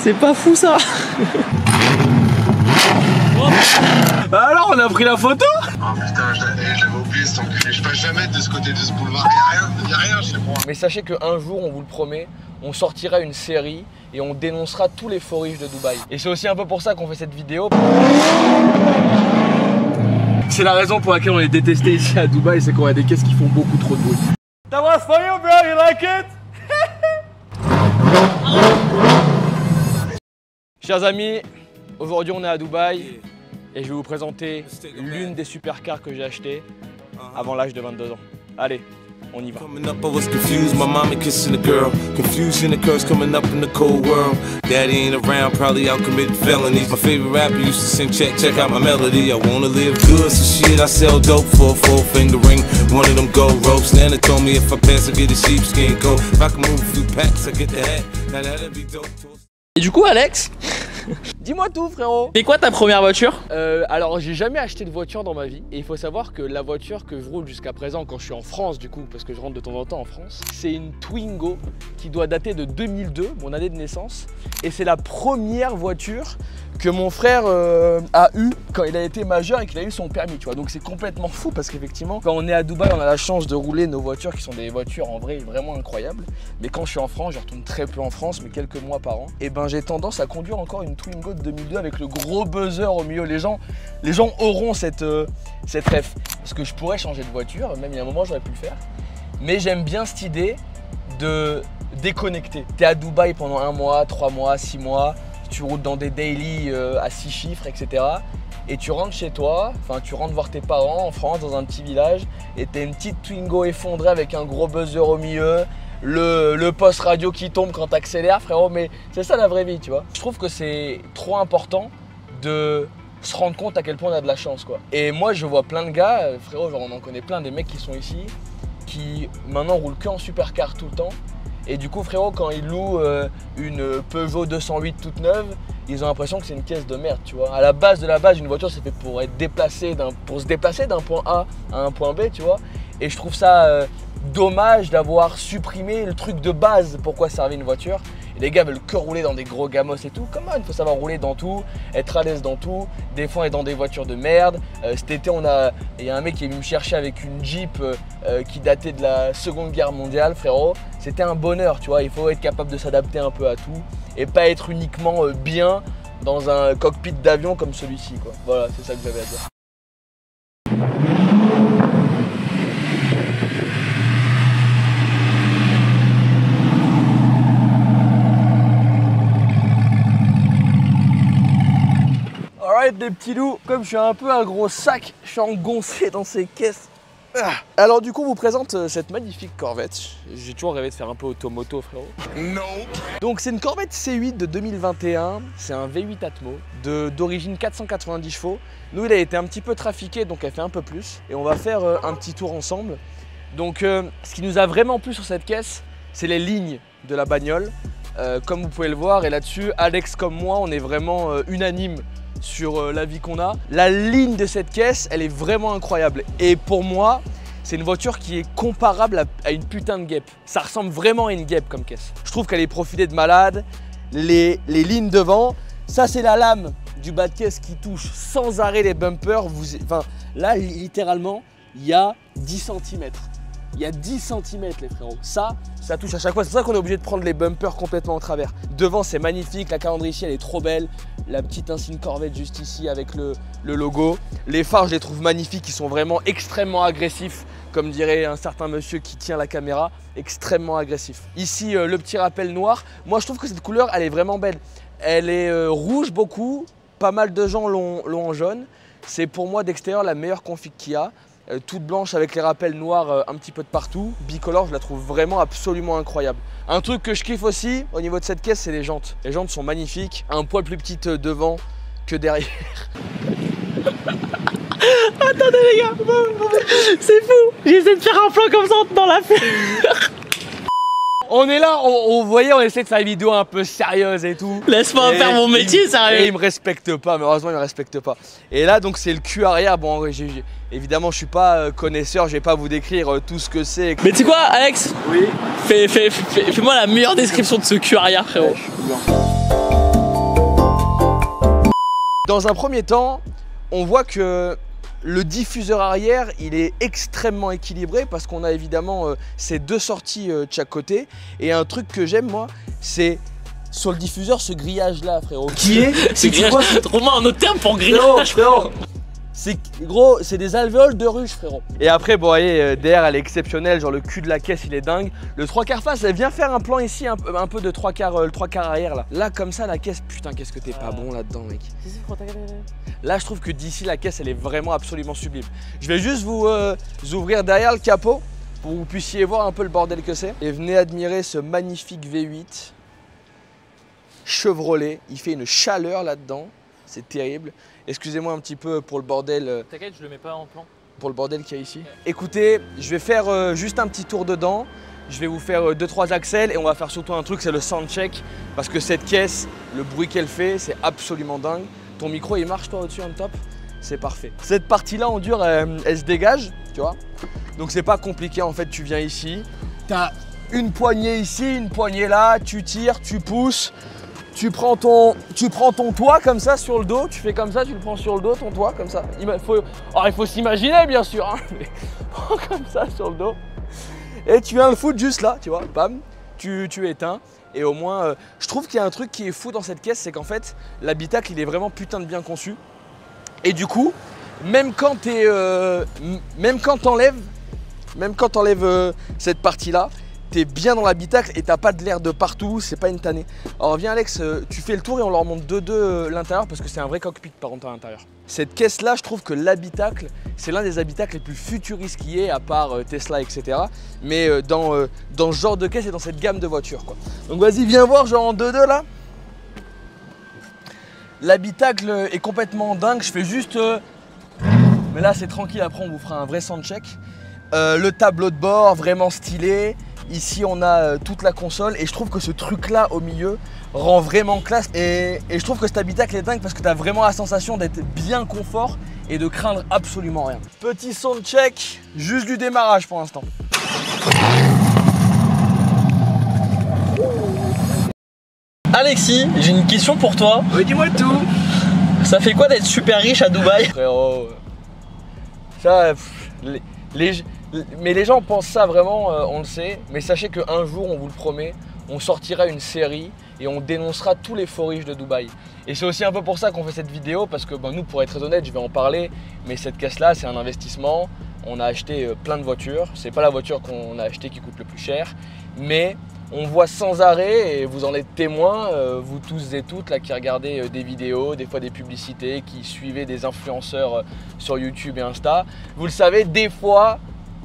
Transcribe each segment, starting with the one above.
C'est pas fou ça. Bah alors, on a pris la photo. Oh putain, j'avais oublié cet enculé. Je passe jamais de ce côté de ce boulevard. Y'a rien chez moi. Mais sachez qu'un jour, on vous le promet, on sortira une série et on dénoncera tous les faux riches de Dubaï. Et c'est aussi un peu pour ça qu'on fait cette vidéo. C'est la raison pour laquelle on est détesté ici à Dubaï, c'est qu'on a des caisses qui font beaucoup trop de bruit. That was for you, bro. You like it? Chers amis, aujourd'hui on est à Dubaï et je vais vous présenter l'une des supercars que j'ai achetées avant l'âge de 22 ans. Allez, on y va. Coming up, I was confused. My mommy kissing a girl. Confusion occurs coming up in the cold world. Daddy ain't around, probably out committing felonies. My favorite rapper used to sing, check out my melody. I wanna live good, so shit, I sell dope for a 4-finger ring. One of them gold ropes. Nana told me if I pass, I get a sheepskin coat. If I can move a few packs, I get the hat. Now that'd be dope. Et du coup, Alex, Dis-moi tout, frérot. c'est quoi ta première voiture? Alors j'ai jamais acheté de voiture dans ma vie et il faut savoir que la voiture que je roule jusqu'à présent quand je suis en France du coup, parce que je rentre de temps en temps en France, c'est une Twingo qui doit dater de 2002, mon année de naissance, et c'est la première voiture que mon frère a eu quand il a été majeur et qu'il a eu son permis, tu vois. Donc c'est complètement fou parce qu'effectivement quand on est à Dubaï on a la chance de rouler nos voitures qui sont des voitures en vrai vraiment incroyables, mais quand je suis en France, je retourne très peu en France mais quelques mois par an, et ben j'ai tendance à conduire encore une Twingo de 2002 avec le gros buzzer au milieu. Les gens auront cette ref, parce que je pourrais changer de voiture, même il y a un moment j'aurais pu le faire, mais j'aime bien cette idée de déconnecter. T'es à Dubaï pendant 1 mois, 3 mois, 6 mois, tu roules dans des daily à 6 chiffres, etc. Et tu rentres chez toi, enfin tu rentres voir tes parents en France dans un petit village et t'as une petite Twingo effondrée avec un gros buzzer au milieu, le poste radio qui tombe quand t'accélères, frérot, mais c'est ça la vraie vie, tu vois. Je trouve que c'est trop important de se rendre compte à quel point on a de la chance, quoi. Et moi je vois plein de gars, frérot, genre on en connaît plein, des mecs qui sont ici, qui maintenant roulent que en supercar tout le temps. Et du coup, frérot, quand ils louent une Peugeot 208 toute neuve, ils ont l'impression que c'est une caisse de merde, tu vois. À la base de la base, une voiture, c'est fait pour se déplacer d'un point A à un point B, tu vois. Et je trouve ça dommage d'avoir supprimé le truc de base, pourquoi servait une voiture. Et les gars veulent que rouler dans des gros gamos et tout. Comment il faut savoir rouler dans tout, être à l'aise dans tout. Des fois, on est dans des voitures de merde. Cet été, il y a un mec qui est venu me chercher avec une Jeep qui datait de la Seconde Guerre mondiale, frérot. C'était un bonheur, tu vois. Il faut être capable de s'adapter un peu à tout et pas être uniquement bien dans un cockpit d'avion comme celui-ci, quoi. Voilà, c'est ça que j'avais à dire. Alright des petits loups, comme je suis un peu un gros sac, je suis engoncé dans ces caisses. Alors du coup, on vous présente cette magnifique Corvette. J'ai toujours rêvé de faire un peu automoto, frérot. Non. Donc c'est une Corvette C8 de 2021, c'est un V8 Atmo d'origine 490 chevaux. Nous, il a été un petit peu trafiqué, donc elle fait un peu plus. Et on va faire un petit tour ensemble. Donc ce qui nous a vraiment plu sur cette caisse, c'est les lignes de la bagnole. Comme vous pouvez le voir, et là-dessus, Alex comme moi, on est vraiment unanime sur l'avis qu'on a. La ligne de cette caisse, elle est vraiment incroyable. Et pour moi, c'est une voiture qui est comparable à une putain de guêpe. Ça ressemble vraiment à une guêpe comme caisse. Je trouve qu'elle est profilée de malade. Les lignes devant, ça c'est la lame du bas de caisse qui touche sans arrêt les bumpers. Enfin, là, littéralement, il y a 10 cm. Il y a 10 cm les frérots. Ça touche à chaque fois. C'est pour ça qu'on est obligé de prendre les bumpers complètement en travers. Devant, c'est magnifique. La calandre ici, elle est trop belle. La petite insigne Corvette juste ici avec le logo. Les phares, je les trouve magnifiques. Ils sont vraiment extrêmement agressifs. Comme dirait un certain monsieur qui tient la caméra. Extrêmement agressif. Ici, le petit rappel noir. Moi, je trouve que cette couleur, elle est vraiment belle. Elle est rouge beaucoup. Pas mal de gens l'ont en jaune. C'est pour moi d'extérieur la meilleure config qu'il y a. Toute blanche avec les rappels noirs un petit peu de partout. Bicolore, je la trouve vraiment absolument incroyable. Un truc que je kiffe aussi au niveau de cette caisse, c'est les jantes. Les jantes sont magnifiques, un poil plus petites devant que derrière. Attendez les gars, c'est fou. J'essaie de faire un plan comme ça dans la fleur. On est là, vous voyez, on essaie de faire une vidéo un peu sérieuse et tout. Laisse-moi faire mon métier, sérieux. Et il me respecte pas, malheureusement il me respecte pas. Et là donc c'est le cul arrière. Bon, évidemment je suis pas connaisseur, je vais pas vous décrire tout ce que c'est. Mais tu sais quoi, Alex? Oui. Fais-moi la meilleure description de ce cul arrière, frérot. Ouais, Dans un premier temps, on voit que le diffuseur arrière, il est extrêmement équilibré parce qu'on a évidemment ces deux sorties de chaque côté. Et un truc que j'aime moi, c'est sur le diffuseur ce grillage là, frérot. Qui est C'est trop un autre terme pour grillage, frérot. C'est gros, c'est des alvéoles de ruche, frérot. Et après, bon, voyez, derrière, elle est exceptionnelle, genre le cul de la caisse, il est dingue. Le 3/4 face, elle vient faire un plan ici, un peu de 3/4, le 3/4 arrière là. Là, comme ça, la caisse, putain, qu'est-ce que t'es pas bon là-dedans, mec. Là, je trouve que d'ici, la caisse, elle est vraiment absolument sublime. Je vais juste vous ouvrir derrière le capot pour que vous puissiez voir un peu le bordel que c'est. Et venez admirer ce magnifique V8 Chevrolet. Il fait une chaleur là-dedans, c'est terrible. Excusez-moi un petit peu pour le bordel. T'inquiète, je le mets pas en plan. Pour le bordel qu'il y a ici. Écoutez, je vais faire juste un petit tour dedans. Je vais vous faire 2-3 axels et on va faire surtout un truc, c'est le soundcheck. Parce que cette caisse, le bruit qu'elle fait, c'est absolument dingue. Ton micro, il marche toi au-dessus, on top? C'est parfait. Cette partie-là, en dur, elle se dégage, tu vois. Donc c'est pas compliqué, en fait, tu viens ici. T'as une poignée ici, une poignée là, tu tires, tu pousses. Tu prends ton toit comme ça sur le dos, tu fais comme ça, tu le prends sur le dos, ton toit comme ça. Il faut s'imaginer bien sûr, hein, mais prends comme ça sur le dos. Et tu viens le foutre juste là, tu vois, bam, tu éteins. Et au moins, je trouve qu'il y a un truc qui est fou dans cette caisse, c'est qu'en fait, l'habitacle il est vraiment putain de bien conçu. Et du coup, même quand t'enlèves cette partie-là, t'es bien dans l'habitacle et t'as pas de l'air de partout, c'est pas une tannée. Alors viens Alex, tu fais le tour et on leur montre de l'intérieur parce que c'est un vrai cockpit par contre à l'intérieur. Cette caisse là, je trouve que l'habitacle, c'est l'un des habitacles les plus futuristes qu'il y ait à part Tesla etc. Mais dans ce genre de caisse et dans cette gamme de voitures quoi. Donc vas-y viens voir genre en 2-2 là. L'habitacle est complètement dingue, je fais juste... Mais là c'est tranquille, après on vous fera un vrai soundcheck. Le tableau de bord vraiment stylé. Ici on a toute la console et je trouve que ce truc là au milieu rend vraiment classe et je trouve que cet habitacle est dingue parce que tu as vraiment la sensation d'être bien confort et de craindre absolument rien. Petit soundcheck, juste du démarrage pour l'instant. Alexis, j'ai une question pour toi. Oui, dis-moi tout. Ça fait quoi d'être super riche à Dubaï? Frérot, ça, mais les gens pensent ça vraiment, on le sait. Mais sachez qu'un jour, on vous le promet, on sortira une série et on dénoncera tous les faux riches de Dubaï. Et c'est aussi un peu pour ça qu'on fait cette vidéo, parce que nous, pour être très honnête, je vais en parler, mais cette caisse-là, c'est un investissement. On a acheté plein de voitures. C'est pas la voiture qu'on a achetée qui coûte le plus cher, mais on voit sans arrêt, et vous en êtes témoins, vous tous et toutes là qui regardez des vidéos, des fois des publicités, qui suivez des influenceurs sur YouTube et Insta. Vous le savez, des fois,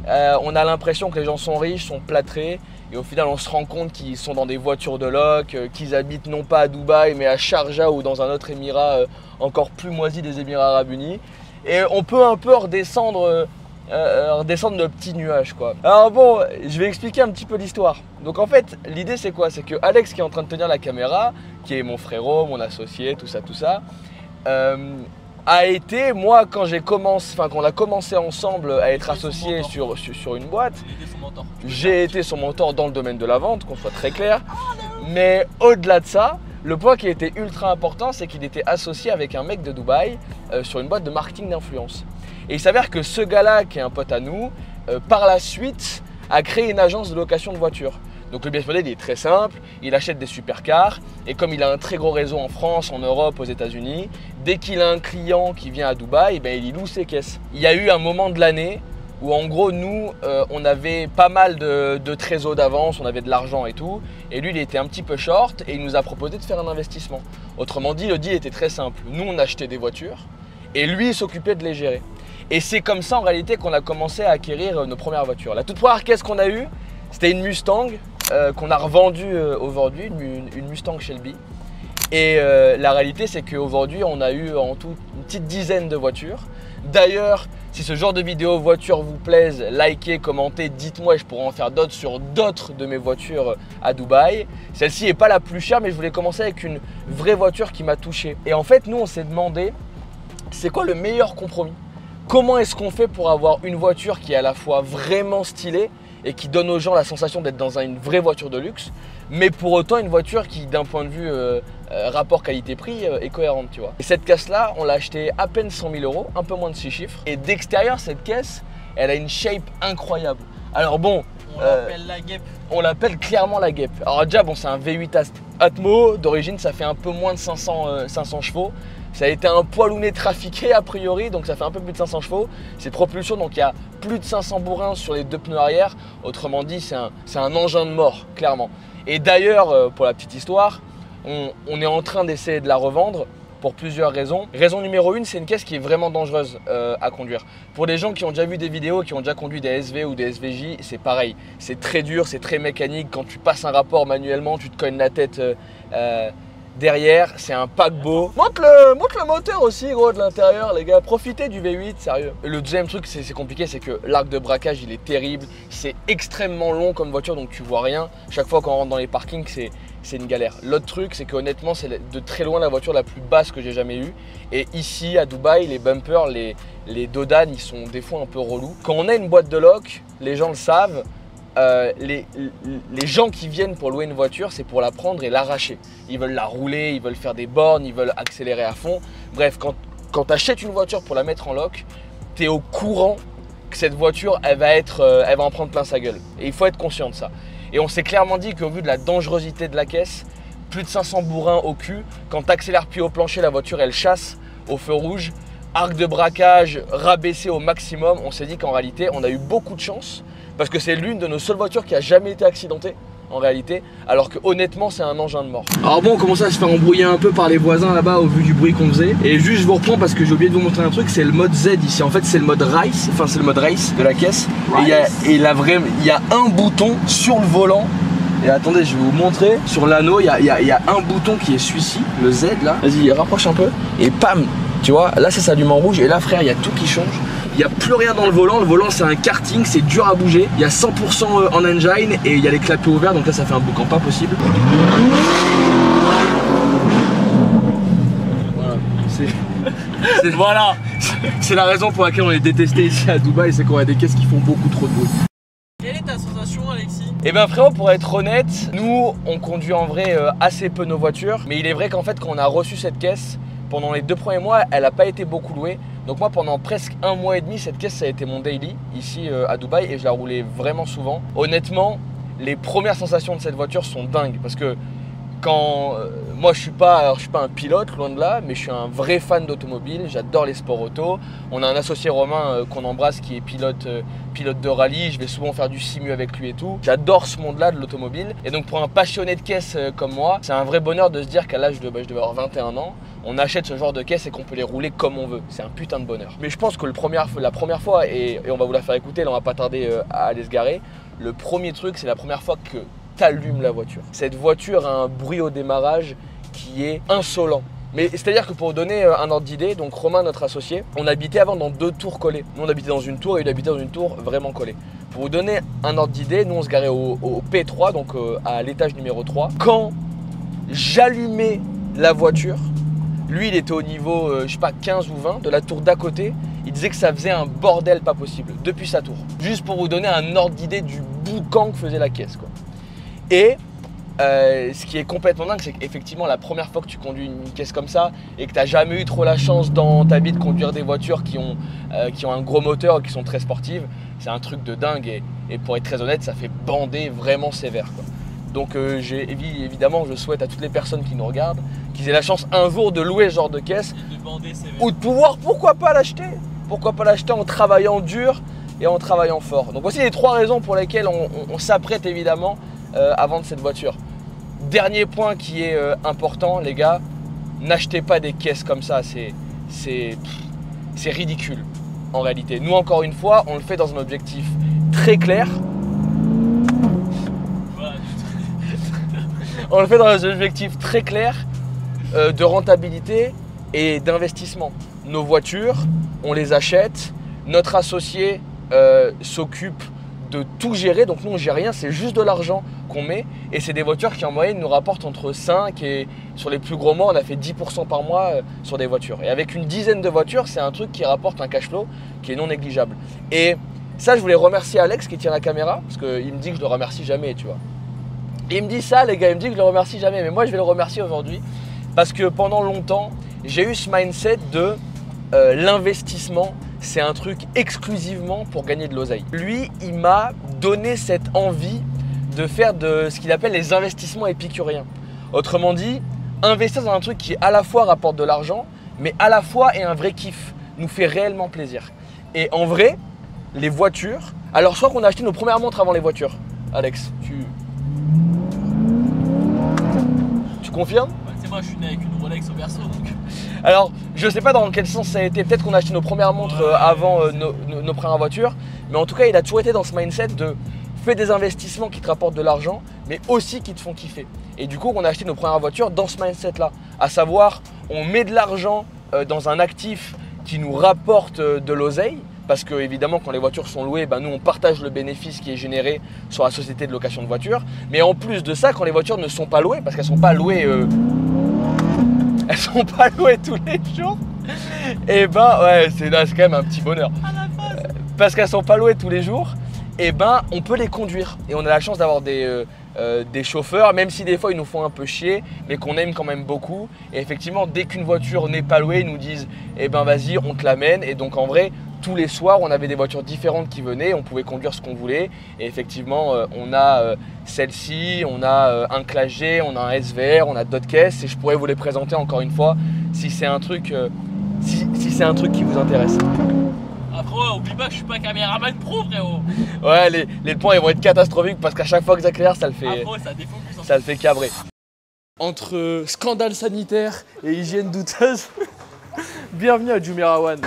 on a l'impression que les gens sont riches, sont plâtrés, et au final on se rend compte qu'ils sont dans des voitures de loc, qu'ils habitent non pas à Dubaï mais à Sharjah ou dans un autre émirat encore plus moisi des Émirats Arabes Unis. Et on peut un peu redescendre nos petits nuages quoi. Alors bon, je vais expliquer un petit peu l'histoire. Donc en fait, l'idée c'est quoi? C'est que Alex qui est en train de tenir la caméra, qui est mon frérot, mon associé, tout ça, a été, moi quand on a commencé ensemble à être associés sur une boîte, j'ai été son mentor dans le domaine de la vente, qu'on soit très clair. Mais au-delà de ça, le point qui était ultra important, c'est qu'il était associé avec un mec de Dubaï sur une boîte de marketing d'influence. Et il s'avère que ce gars-là, qui est un pote à nous, par la suite a créé une agence de location de voitures. Donc le business model il est très simple, il achète des supercars et comme il a un très gros réseau en France, en Europe, aux États-Unis, dès qu'il a un client qui vient à Dubaï, il y loue ses caisses. Il y a eu un moment de l'année où en gros nous, on avait pas mal de trésors d'avance, on avait de l'argent et tout, et lui il était un petit peu short et il nous a proposé de faire un investissement. Autrement dit, le deal était très simple. Nous on achetait des voitures et lui il s'occupait de les gérer. Et c'est comme ça en réalité qu'on a commencé à acquérir nos premières voitures. La toute première caisse qu'on a eue, c'était une Mustang qu'on a revendue aujourd'hui, une Mustang Shelby. Et la réalité c'est qu'aujourd'hui on a eu en tout une petite dizaine de voitures. D'ailleurs, si ce genre de vidéo voiture vous plaise, likez, commentez, dites-moi et je pourrai en faire d'autres sur d'autres de mes voitures à Dubaï. Celle-ci n'est pas la plus chère mais je voulais commencer avec une vraie voiture qui m'a touché. Et en fait nous on s'est demandé, c'est quoi le meilleur compromis? Comment est-ce qu'on fait pour avoir une voiture qui est à la fois vraiment stylée et qui donne aux gens la sensation d'être dans une vraie voiture de luxe, mais pour autant une voiture qui, d'un point de vue rapport qualité-prix, est cohérente, tu vois. Et cette caisse-là, on l'a achetée à peine 100 000 €, un peu moins de 6 chiffres. Et d'extérieur, cette caisse, elle a une shape incroyable. Alors bon, on l'appelle la guêpe. On l'appelle clairement la guêpe. Alors déjà, bon, c'est un V8 Atmo. D'origine, ça fait un peu moins de 500 chevaux. Ça a été un poilounet trafiqué a priori, donc ça fait un peu plus de 500 chevaux. C'est propulsion, donc il y a plus de 500 bourrins sur les 2 pneus arrière. Autrement dit, c'est un engin de mort, clairement. Et d'ailleurs, pour la petite histoire, on est en train d'essayer de la revendre pour plusieurs raisons. Raison numéro 1, c'est une caisse qui est vraiment dangereuse à conduire. Pour les gens qui ont déjà vu des vidéos, qui ont déjà conduit des SV ou des SVJ, c'est pareil. C'est très dur, c'est très mécanique. Quand tu passes un rapport manuellement, tu te cognes la tête derrière. C'est un paquebot. Monte le moteur aussi, gros, de l'intérieur, les gars. Profitez du V8, sérieux. Le deuxième truc, c'est compliqué, c'est que l'arc de braquage, il est terrible. C'est extrêmement long comme voiture, donc tu vois rien. Chaque fois qu'on rentre dans les parkings, c'est une galère. L'autre truc, c'est qu'honnêtement, c'est de très loin la voiture la plus basse que j'ai jamais eue. Et ici, à Dubaï, les bumpers, les dodanes, ils sont des fois un peu relous. Quand on a une boîte de loc, les gens le savent, les gens qui viennent pour louer une voiture, c'est pour la prendre et l'arracher. Ils veulent la rouler, ils veulent faire des bornes, ils veulent accélérer à fond. Bref, quand tu achètes une voiture pour la mettre en loc, tu es au courant que cette voiture, elle va en prendre plein sa gueule. Et il faut être conscient de ça. Et on s'est clairement dit qu'au vu de la dangerosité de la caisse, plus de 500 bourrins au cul, quand tu accélères puis au plancher, la voiture elle chasse au feu rouge, arc de braquage rabaissé au maximum. On s'est dit qu'en réalité, on a eu beaucoup de chance parce que c'est l'une de nos seules voitures qui a jamais été accidentée en réalité, alors que honnêtement c'est un engin de mort. Alors bon, on commençait à se faire embrouiller un peu par les voisins là-bas au vu du bruit qu'on faisait. Et juste je vous reprends parce que j'ai oublié de vous montrer un truc, c'est le mode Z ici. En fait c'est le mode race, enfin c'est le mode race de la caisse. Et il y a un bouton sur le volant. Et attendez, je vais vous montrer. Sur l'anneau, il y a un bouton qui est celui-ci, le Z là. Vas-y, rapproche un peu. Et pam, tu vois, là ça s'allume en rouge. Et là frère, il y a tout qui change. Il n'y a plus rien dans le volant. Le volant c'est un karting, c'est dur à bouger. Il y a 100% en engine et il y a les clapiers ouverts. Donc là ça fait un boucan pas possible. Voilà, c'est la raison pour laquelle on est détesté ici à Dubaï, c'est qu'on a des caisses qui font beaucoup trop de bruit. Quelle est ta sensation, Alexis? Eh bien frérot, pour être honnête, nous on conduit en vrai assez peu nos voitures. Mais il est vrai qu'en fait quand on a reçu cette caisse, pendant les 2 premiers mois, elle n'a pas été beaucoup louée. Donc moi pendant presque 1 mois et demi, cette caisse ça a été mon daily ici à Dubaï et je la roulais vraiment souvent. Honnêtement, les premières sensations de cette voiture sont dingues parce que quand moi je suis pas un pilote, loin de là, mais je suis un vrai fan d'automobile, j'adore les sports auto. On a un associé Romain qu'on embrasse qui est pilote de rallye, je vais souvent faire du simu avec lui et tout. J'adore ce monde là de l'automobile et donc pour un passionné de caisse comme moi, c'est un vrai bonheur de se dire qu'à l'âge de, je devais avoir 21 ans, on achète ce genre de caisse et qu'on peut les rouler comme on veut. C'est un putain de bonheur. Mais je pense que la première fois, et on va vous la faire écouter, là on va pas tarder à aller se garer, le premier truc c'est la première fois que t'allumes la voiture. Cette voiture a un bruit au démarrage qui est insolent. Mais c'est-à-dire que pour vous donner un ordre d'idée, donc Romain, notre associé, on habitait avant dans 2 tours collées. Nous on habitait dans une tour et il habitait dans une tour vraiment collée. Pour vous donner un ordre d'idée, nous on se garait au P3, donc à l'étage numéro 3. Quand j'allumais la voiture, lui il était au niveau, je sais pas, 15 ou 20 de la tour d'à côté. Il disait que ça faisait un bordel pas possible depuis sa tour. Juste pour vous donner un ordre d'idée du boucan que faisait la caisse, quoi. Et ce qui est complètement dingue, c'est qu'effectivement la première fois que tu conduis une caisse comme ça et que tu n'as jamais eu trop la chance dans ta vie de conduire des voitures qui ont un gros moteur, qui sont très sportives, c'est un truc de dingue et pour être très honnête, ça fait bander vraiment sévère, quoi. Donc évidemment, je souhaite à toutes les personnes qui nous regardent qu'ils aient la chance un jour de louer ce genre de caisse ou de pouvoir, pourquoi pas l'acheter en travaillant dur et en travaillant fort. Donc voici les 3 raisons pour lesquelles on s'apprête évidemment à vendre cette voiture. Dernier point qui est important, les gars, n'achetez pas des caisses comme ça, c'est ridicule en réalité. Nous encore une fois, on le fait dans un objectif très clair. On le fait dans un objectif très clair de rentabilité et d'investissement. Nos voitures, on les achète, notre associé s'occupe de tout gérer, donc nous on gère rien, c'est juste de l'argent qu'on met et c'est des voitures qui en moyenne nous rapportent entre 5 et sur les plus gros mois on a fait 10% par mois sur des voitures et avec une dizaine de voitures c'est un truc qui rapporte un cash flow qui est non négligeable. Et Ça, je voulais remercier Alex qui tient la caméra, parce qu'il me dit que je le remercie jamais, tu vois. Et il me dit ça, les gars, il me dit que je le remercie jamais. Mais moi, je vais le remercier aujourd'hui, parce que pendant longtemps, j'ai eu ce mindset de l'investissement, c'est un truc exclusivement pour gagner de l'oseille. Lui, il m'a donné cette envie de faire de ce qu'il appelle les investissements épicuriens. Autrement dit, investir dans un truc qui à la fois rapporte de l'argent, mais à la fois est un vrai kiff, nous fait réellement plaisir. Et en vrai, les voitures… Alors, je crois qu'on a acheté nos premières montres avant les voitures. Alex, tu confirmes? C'est moi, je suis né avec une Rolex au berceau, donc… Alors, je sais pas dans quel sens ça a été. Peut-être qu'on a acheté nos premières montres avant nos premières voitures. Mais en tout cas, il a toujours été dans ce mindset de fais des investissements qui te rapportent de l'argent, mais aussi qui te font kiffer. Et du coup, on a acheté nos premières voitures dans ce mindset-là. À savoir, on met de l'argent dans un actif qui nous rapporte de l'oseille. Parce que évidemment, quand les voitures sont louées, nous on partage le bénéfice qui est généré sur la société de location de voitures. Mais en plus de ça, quand les voitures ne sont pas louées, parce qu'elles ne sont pas louées… elles sont pas louées tous les jours. Et ouais, c'est quand même un petit bonheur. Parce qu'elles sont pas louées tous les jours, et on peut les conduire. Et on a la chance d'avoir des chauffeurs, même si des fois ils nous font un peu chier, mais qu'on aime quand même beaucoup. Et effectivement, dès qu'une voiture n'est pas louée, ils nous disent vas-y, on te l'amène. Et donc en vrai, tous les soirs, on avait des voitures différentes qui venaient, on pouvait conduire ce qu'on voulait. Et effectivement, on a celle-ci, on a un Classe G, on a un SVR, on a d'autres caisses. Et je pourrais vous les présenter encore une fois si c'est un truc, si c'est un truc qui vous intéresse. Après, oublie pas que je suis pas caméraman pro, frérot. Ouais, les points ils vont être catastrophiques parce qu'à chaque fois que j'éclaire, ça le fait, Après, ça le fait cabrer. Entre scandale sanitaire et hygiène douteuse, bienvenue à Jumeirah One.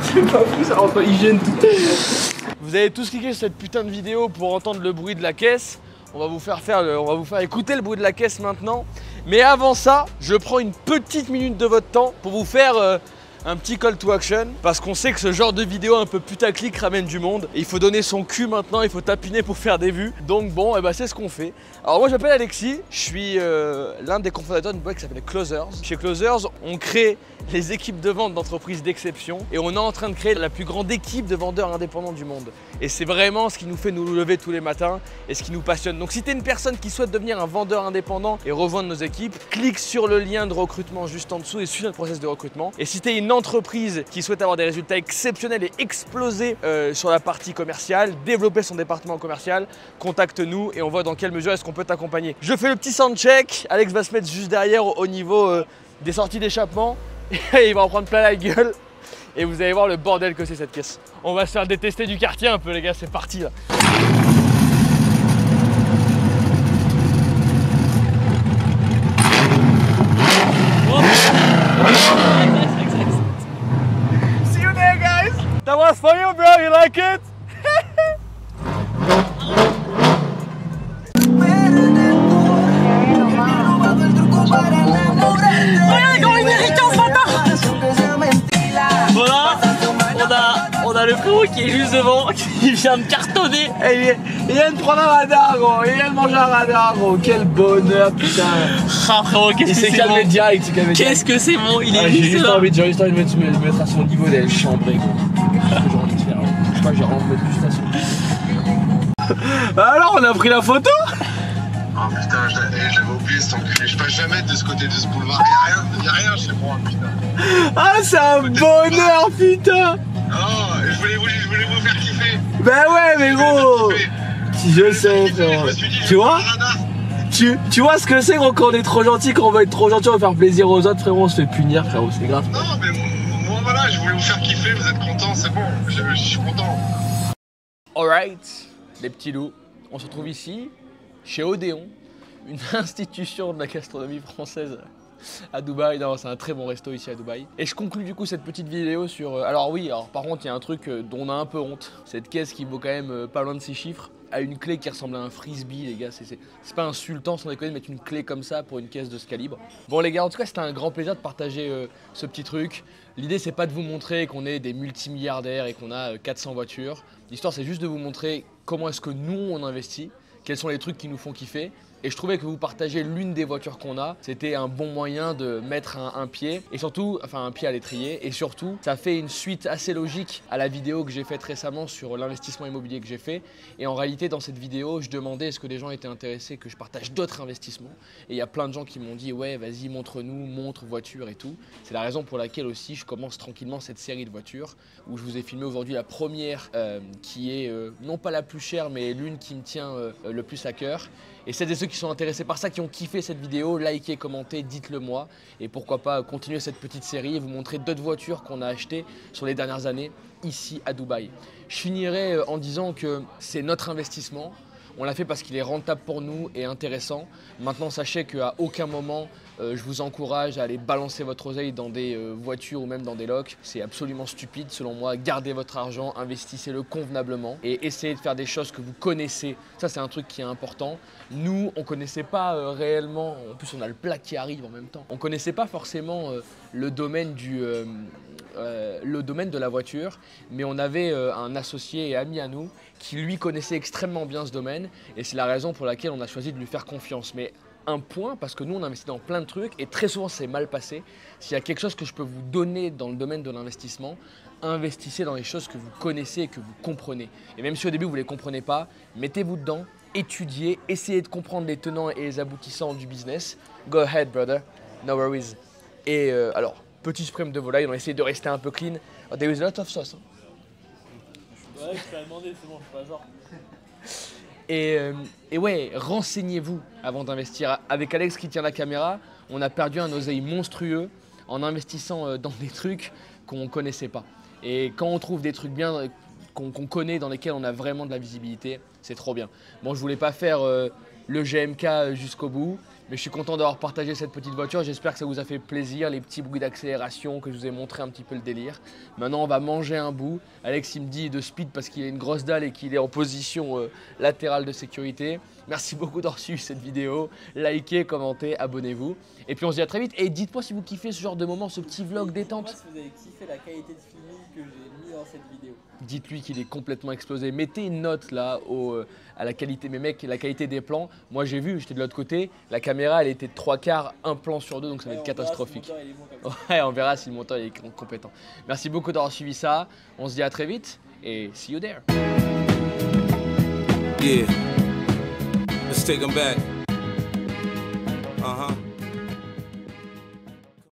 C'est pas fou ça, entre hygiène douteuse. Vous avez tous cliqué sur cette putain de vidéo pour entendre le bruit de la caisse. On va vous faire écouter le bruit de la caisse maintenant. Mais avant ça, je prends une petite minute de votre temps pour vous faire un petit call to action, parce qu'on sait que ce genre de vidéo un peu putaclic ramène du monde. Et il faut donner son cul maintenant, il faut tapiner pour faire des vues. Donc bon, c'est ce qu'on fait. Alors moi je m'appelle Alexis, je suis l'un des cofondateurs d'une boîte qui s'appelle Closers. Chez Closers, on crée les équipes de vente d'entreprises d'exception et on est en train de créer la plus grande équipe de vendeurs indépendants du monde. Et c'est vraiment ce qui nous fait nous lever tous les matins et ce qui nous passionne. Donc si tu es une personne qui souhaite devenir un vendeur indépendant et rejoindre nos équipes, clique sur le lien de recrutement juste en dessous et suis notre process de recrutement. Et si tu es une entreprise qui souhaite avoir des résultats exceptionnels et exploser sur la partie commerciale, développer son département commercial, contacte-nous et on voit dans quelle mesure est-ce qu'on peut t'accompagner. Je fais le petit soundcheck, Alex va se mettre juste derrière au niveau des sorties d'échappement et il va en prendre plein la gueule et vous allez voir le bordel que c'est cette caisse. On va se faire détester du quartier un peu les gars, c'est parti là. See you there guys! That was for you bro, you like it? Voilà, on a le frérot qui est juste devant, qui vient de cartonner. Il vient de prendre un radar gros, il vient de manger un radar gros, quel bonheur putain. Ah frérot, qu'est-ce que c'est bon. Direct, qu'est-ce que c'est bon, il est j'ai juste là. J'ai juste envie de me mettre à son niveau d'aller chambrer gros. C'est ce que j'ai envie de faire. Je crois que j'ai envie de mettre juste à son niveau. Alors on a pris la photo. Oh putain, j'avais oublié cet enculé. Je passe jamais de ce côté de ce boulevard. Y'a rien chez moi, putain. Ah, c'est un bonheur, putain. Oh, je voulais vous faire kiffer. Ben ouais, mais gros. Je sais, frérot. Tu vois? Tu vois ce que c'est, gros, quand on est trop gentil, quand on veut être trop gentil, on va faire plaisir aux autres, frérot, on se fait punir, frérot, c'est grave. Non, mais moi, voilà, je voulais vous faire kiffer, vous êtes contents, c'est bon, je suis content. Alright, les petits loups, on se retrouve ici, chez Odéon, une institution de la gastronomie française à Dubaï. Non, c'est un très bon resto ici à Dubaï. Et je conclue du coup cette petite vidéo sur… Alors oui, par contre, il y a un truc dont on a un peu honte. Cette caisse qui vaut quand même pas loin de 6 chiffres, a une clé qui ressemble à un frisbee, les gars. C'est pas insultant sans déconner de mettre une clé comme ça pour une caisse de ce calibre. Bon les gars, en tout cas, c'était un grand plaisir de partager ce petit truc. L'idée, c'est pas de vous montrer qu'on est des multimilliardaires et qu'on a 400 voitures. L'histoire, c'est juste de vous montrer comment est-ce que nous, on investit, quels sont les trucs qui nous font kiffer. Et je trouvais que vous partagez l'une des voitures qu'on a, c'était un bon moyen de mettre un pied, et surtout, enfin un pied à l'étrier, et surtout, ça fait une suite assez logique à la vidéo que j'ai faite récemment sur l'investissement immobilier que j'ai fait. Et en réalité, dans cette vidéo, je demandais est-ce que les gens étaient intéressés que je partage d'autres investissements. Et il y a plein de gens qui m'ont dit ouais, vas-y, montre-nous, montre voiture et tout. C'est la raison pour laquelle aussi je commence tranquillement cette série de voitures où je vous ai filmé aujourd'hui la première qui est non pas la plus chère, mais l'une qui me tient le plus à cœur. Et celles et ceux qui sont intéressés par ça, qui ont kiffé cette vidéo, likez, commentez, dites-le moi. Et pourquoi pas continuer cette petite série et vous montrer d'autres voitures qu'on a achetées sur les dernières années ici à Dubaï. Je finirai en disant que c'est notre investissement. On l'a fait parce qu'il est rentable pour nous et intéressant. Maintenant, sachez qu'à aucun moment, je vous encourage à aller balancer votre oseille dans des voitures ou même dans des locs. C'est absolument stupide selon moi. Gardez votre argent, investissez-le convenablement et essayez de faire des choses que vous connaissez. Ça, c'est un truc qui est important. Nous, on ne connaissait pas réellement, en plus on a le plat qui arrive en même temps. On ne connaissait pas forcément le domaine de la voiture, mais on avait un associé et ami à nous qui lui connaissait extrêmement bien ce domaine et c'est la raison pour laquelle on a choisi de lui faire confiance. Mais un point, parce que nous on investit dans plein de trucs et très souvent c'est mal passé. S'il y a quelque chose que je peux vous donner dans le domaine de l'investissement, investissez dans les choses que vous connaissez et que vous comprenez. Et même si au début vous ne les comprenez pas, mettez-vous dedans, étudiez, essayez de comprendre les tenants et les aboutissants du business. Go ahead brother, no worries. Et alors, petit suprême de volaille, on a essayé de rester un peu clean. Oh, there is a lot of sauce. Hein. Ouais, je t'ai demandé, c'est bon, je suis pas genre. Et ouais, renseignez-vous avant d'investir. Avec Alex qui tient la caméra, on a perdu un oseille monstrueux en investissant dans des trucs qu'on ne connaissait pas. Et quand on trouve des trucs bien qu'on connaît, dans lesquels on a vraiment de la visibilité, c'est trop bien. Bon, je voulais pas faire le GMK jusqu'au bout, mais je suis content d'avoir partagé cette petite voiture. J'espère que ça vous a fait plaisir, les petits bruits d'accélération, que je vous ai montré un petit peu le délire. Maintenant, on va manger un bout. Alex, il me dit de speed parce qu'il a une grosse dalle et qu'il est en position latérale de sécurité. Merci beaucoup d'avoir suivi cette vidéo. Likez, commentez, abonnez-vous. Et puis on se dit à très vite. Et dites-moi si vous kiffez ce genre de moment, ce petit vlog détente. Dites-moi si vous avez kiffé la qualité de filming que j'ai mis dans cette vidéo. Dites-lui qu'il est complètement explosé. Mettez une note là à la qualité, mes mecs, la qualité des plans. Moi j'ai vu, j'étais de l'autre côté, la caméra elle était de 3/4, un plan sur deux, donc ça va être catastrophique. Ouais, on verra si le monteur il est compétent. Merci beaucoup d'avoir suivi ça. On se dit à très vite et see you there. Yeah, let's take them back.